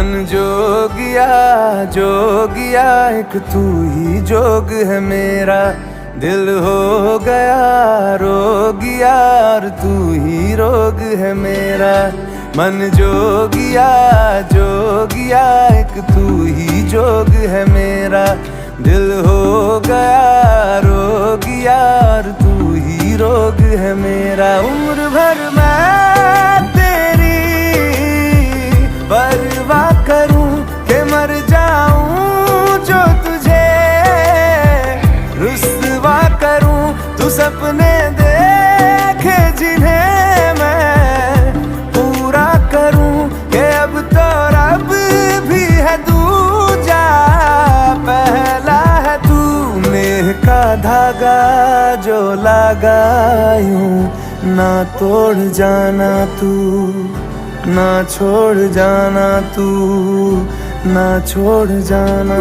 मन जोगिया जोगिया एक तू ही जोग है मेरा, दिल हो गया रोगिया और तू ही रोग है मेरा। मन जोगिया जोगिया एक तू ही जोग है मेरा, दिल हो गया रोगिया और तू ही रोग है मेरा। उम्र भर मैं तेरी परवाह करूं के मर जाऊं जो तुझे रुस्वा करूं, तू सपने देखे जिन्हें मैं पूरा करूं के अब तो रब भी है दूजा पहला है तू। नेह का धागा जो लगा यूं ना तोड़ जाना तू, ना छोड़ जाना तू, ना छोड़ जाना।